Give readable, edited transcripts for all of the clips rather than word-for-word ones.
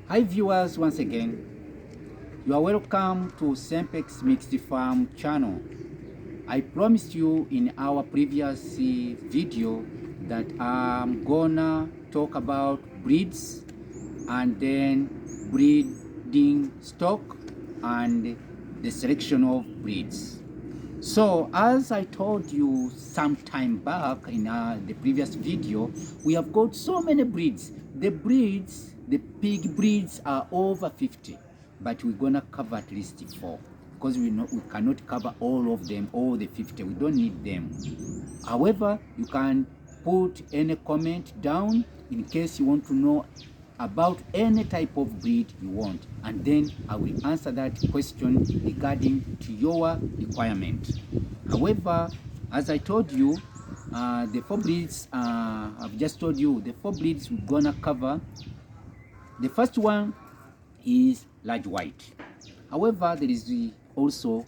Hi viewers, once again, you are welcome to Sempex Mixed Farm channel. I promised you in our previous video that I'm gonna talk about breeds and then breeding stock and the selection of breeds. So as I told you some time back in the previous video, we have got so many breeds. The pig breeds are over 50, but we're gonna cover at least 4 because we cannot cover all of them, all the 50. We don't need them. However, you can put any comment down in case you want to know about any type of breed you want, and then I will answer that question regarding to your requirement. However, as I told you, the 4 breeds, I've just told you the 4 breeds we're gonna cover. The first one is large white. However, there is also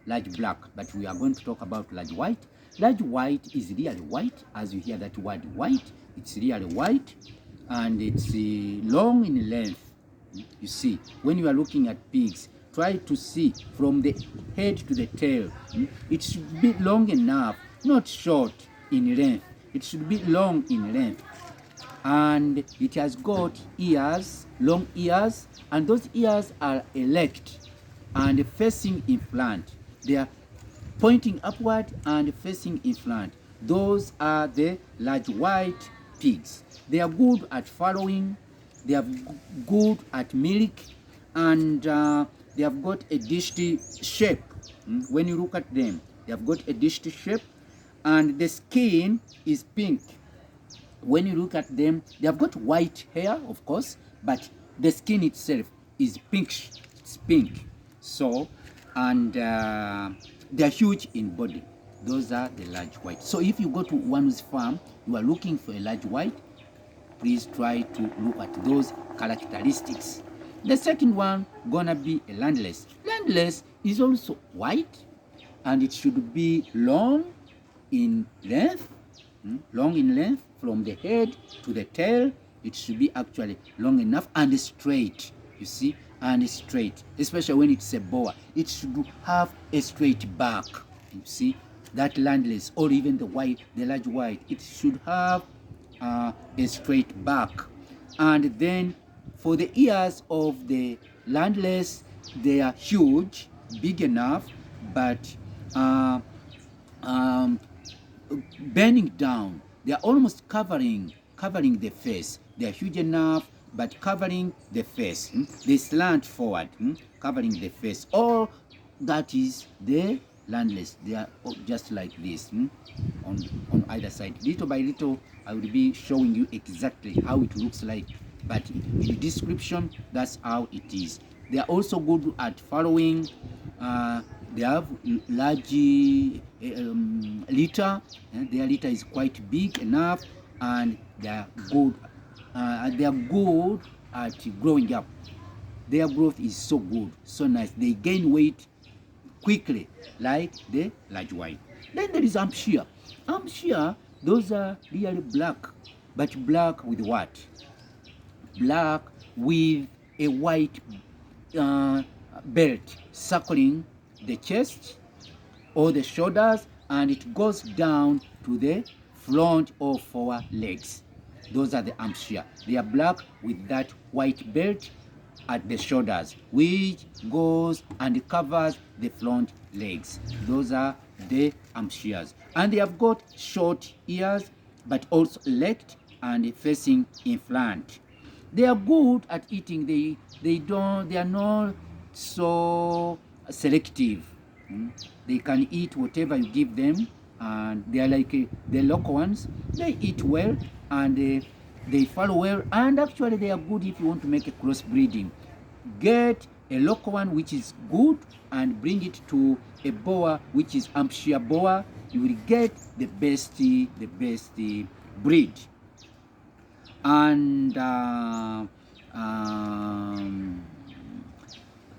large black, but we are going to talk about large white. Large white is really white. As you hear that word white, it's really white, and it's long in length. You see, when you are looking at pigs, try to see from the head to the tail. It should be long enough, not short in length. It should be long in length. And it has got ears, long ears, and those ears are erect and facing in front. They are pointing upward and facing in front. Those are the large white pigs. They are good at following, they are good at milk, and they have got a dished shape. When you look at them, they have got a dished shape, and the skin is pink. When you look at them, they have got white hair, of course, but the skin itself is pinkish. It's pink. So, and they are huge in body. Those are the large white. So if you go to one's farm, you are looking for a large white, please try to look at those characteristics. The second one gonna be a landless. Landless is also white, and it should be long in length. Long in length from the head to the tail. It should be actually long enough and straight, you see, and straight, especially when it's a boa. It should have a straight back, you see, that landless, or even the large white, it should have a straight back. And then for the ears of the landless, they are huge, big enough, but bending down. They are almost covering the face. They are huge enough, but covering the face. They slant forward, covering the face. All that is the landless. They are just like this, on either side. Little by little, I will be showing you exactly how it looks like, but in the description, that's how it is. They are also good at following. They have large litter. Their litter is quite big enough, and they are good. They are good at growing up. Their growth is so good, so nice. They gain weight quickly, like the large white. Then there is Hampshire. Hampshire, those are really black, but black with what? Black with a white belt circling the chest or the shoulders, and it goes down to the front of our legs. Those are the Hampshire. They are black with that white belt at the shoulders, which goes and covers the front legs. Those are the Hampshires. And they have got short ears, but also erect and facing in front. They are good at eating. They are not so selective. They can eat whatever you give them, and they are like the local ones. They eat well, and they follow well, and actually they are good if you want to make a crossbreeding. Get a local one which is good and bring it to a boa which is Hampshire boa. You will get the best breed. And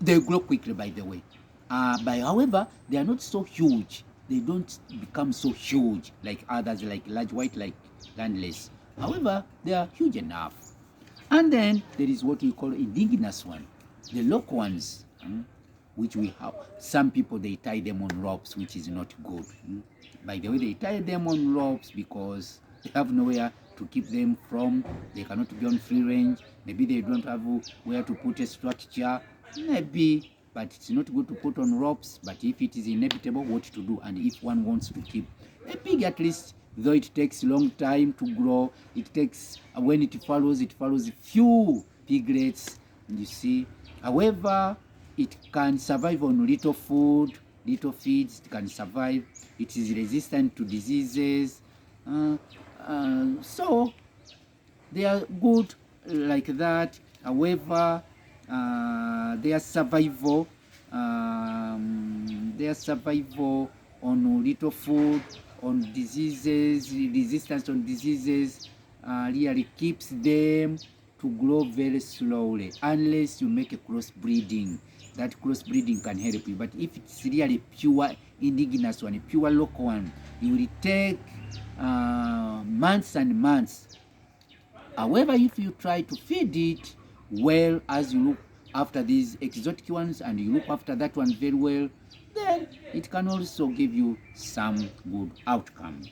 they grow quickly, by the way. However, they are not so huge. They don't become so huge like others, like large white, like landless. However, they are huge enough. And then there is what we call indigenous one, the local ones, which we have. Some people, they tie them on ropes, which is not good. By the way, they tie them on ropes because they have nowhere to keep them from. They cannot be on free range. Maybe they don't have where to put a structure. Maybe, but it's not good to put on ropes. But if it is inevitable, what to do? And if one wants to keep a pig, at least, though it takes long time to grow, it takes, when it follows few piglets, you see. However, it can survive on little food, little feeds. It can survive. It is resistant to diseases. So they are good like that. However, their survival on little food, on diseases, resistance on diseases, really keeps them to grow very slowly, unless you make a crossbreeding. That crossbreeding can help you. But if it's really pure indigenous one, a pure local one, it will take months and months. However, if you try to feed it well, as you look after these exotic ones and you look after that one very well, then it can also give you some good outcome.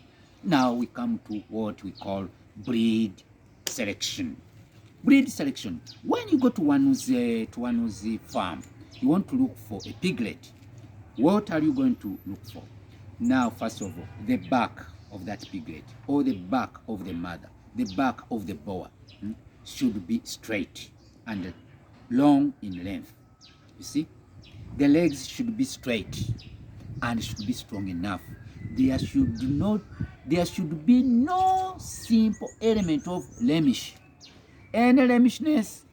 Now we come to what we call breed selection. Breed selection. When you go to one's farm, you want to look for a piglet. What are you going to look for? Now, first of all, the back of that piglet, or the back of the mother, the back of the boa, should be straight and long in length. You see, the legs should be straight and should be strong enough. There should be no simple element of blemish. Any blemishness,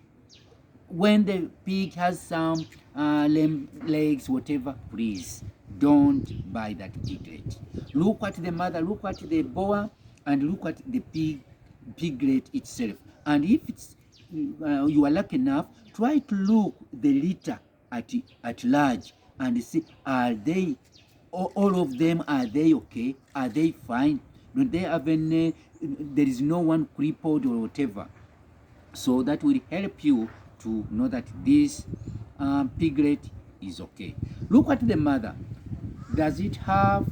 when the pig has some legs, whatever, please don't buy that piglet. Look at the mother, look at the boa, and look at the piglet itself. And if it's you are lucky enough, try to look the litter at large and see, are they all of them, are they okay? Are they fine? Don't they have any? There is no one crippled or whatever. So that will help you to know that this piglet is okay. Look at the mother. Does it have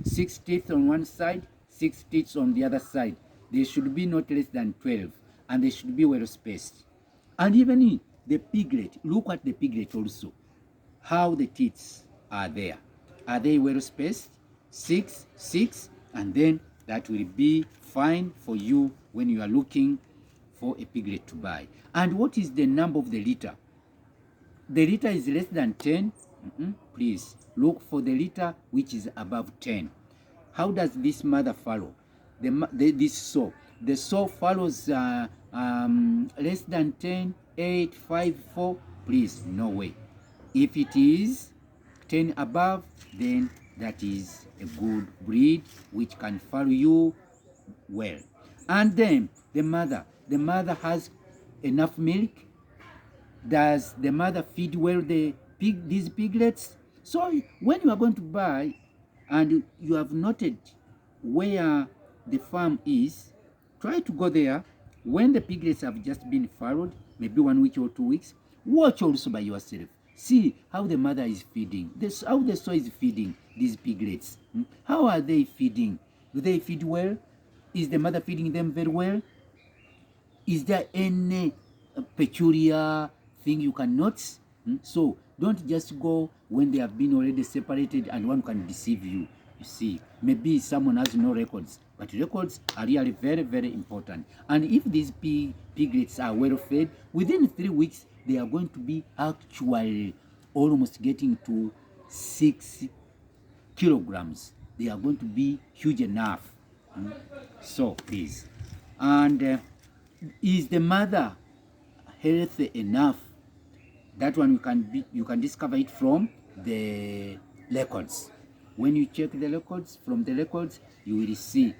6 teeth on one side, 6 teeth on the other side? They should be not less than 12, and they should be well spaced. And even in the piglet, look at the piglet also, how the teeth are there. Are they well spaced? 6, 6, and then that will be fine for you when you are looking for a piglet to buy. And what is the number of the litter? The litter is less than 10. Please look for the litter which is above 10. How does this mother follow? This sow. The sow follows less than 10, 8, 5, 4. Please, no way. If it is 10 above, then that is a good breed which can follow you well. And then the mother has enough milk. Does the mother feed well these piglets? So when you are going to buy and you have noted where the farm is, try to go there when the piglets have just been farrowed, maybe 1 week or 2 weeks. Watch also by yourself. See how the mother is feeding, how the sow is feeding these piglets. How are they feeding? Do they feed well? Is the mother feeding them very well? Is there any peculiar thing you can notice? So don't just go when they have been already separated and one can deceive you. You see, maybe someone has no records, but records are really very, very important. And if these piglets are well fed, within 3 weeks, they are going to be actually almost getting to 6 kilograms. They are going to be huge enough. So please. And is the mother healthy enough? That one you can discover it from the records. When you check the records, from the records, you will see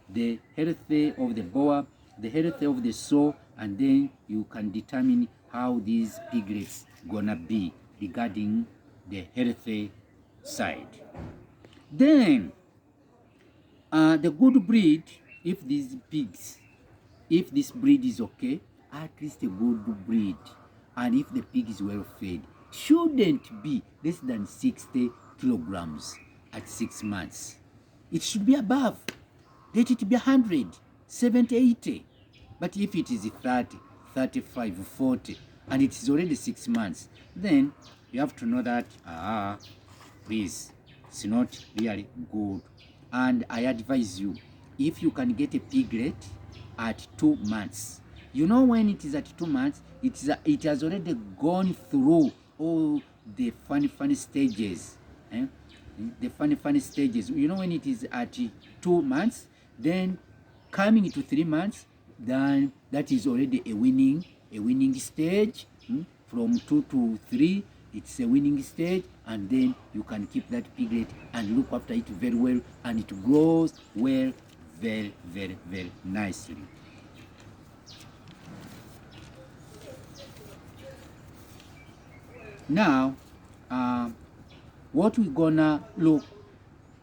the health of the boa, the health of the sow, and then you can determine how these piglets gonna be regarding the healthy side. Then the good breed, if this breed is okay, at least a good breed, and if the pig is well fed, shouldn't be less than 60 kilograms at 6 months. It should be above. Let it be 100, 70, 80. But if it is 30, 35, 40, and it is already 6 months, then you have to know that, please, it's not really good. And I advise you, if you can get a piglet at 2 months, you know when it is at 2 months, it has already gone through all the funny stages. The funny stages. You know when it is at 2 months, then coming to 3 months, then that is already a winning stage. From 2 to 3, it's a winning stage, and then you can keep that piglet and look after it very well, and it grows well, very, very, very nicely. Now, what we're gonna look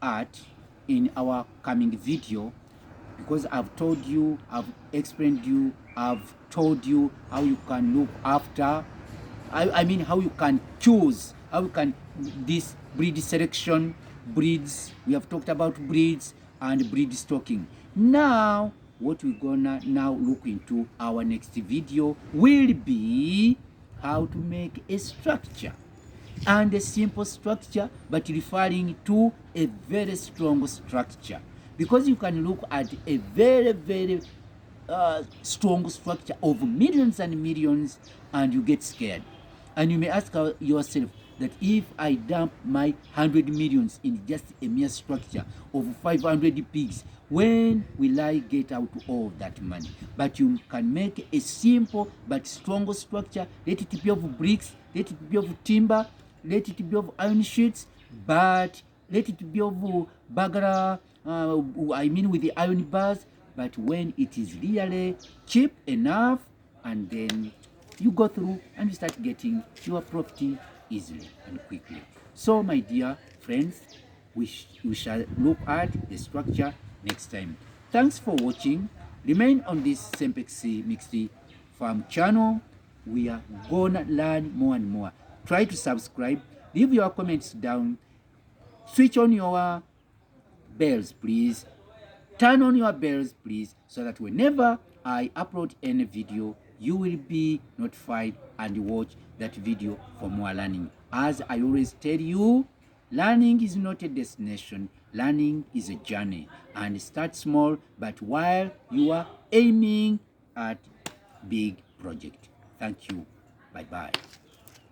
at in our coming video, because I've told you, I've explained you, I've told you how you can look after, I mean how you can choose, how you can, this breed selection, breeds, we have talked about breeds and breed stocking. Now, what we're gonna now look into our next video will be how to make a structure, and a simple structure, but referring to a very strong structure, because you can look at a very, very strong structure of millions and millions, and you get scared. And you may ask yourself that if I dump my 100 millions in just a mere structure of 500 pigs, when will I get out all that money? But you can make a simple but strong structure. Let it be of bricks, let it be of timber, let it be of iron sheets, but let it be of bagara, I mean with the iron bars, but when it is really cheap enough, and then you go through and you start getting your property easily and quickly. So my dear friends, we shall look at the structure next time. Thanks for watching. Remain on this Sempex Mixed Farm channel. We are gonna learn more and more. Try to subscribe, leave your comments down, switch on your bells please, turn on your bells please, so that whenever I upload any video, you will be notified and watch that video for more learning. As I always tell you, learning is not a destination, learning is a journey, and start small, but while you are aiming at big project. Thank you. Bye bye.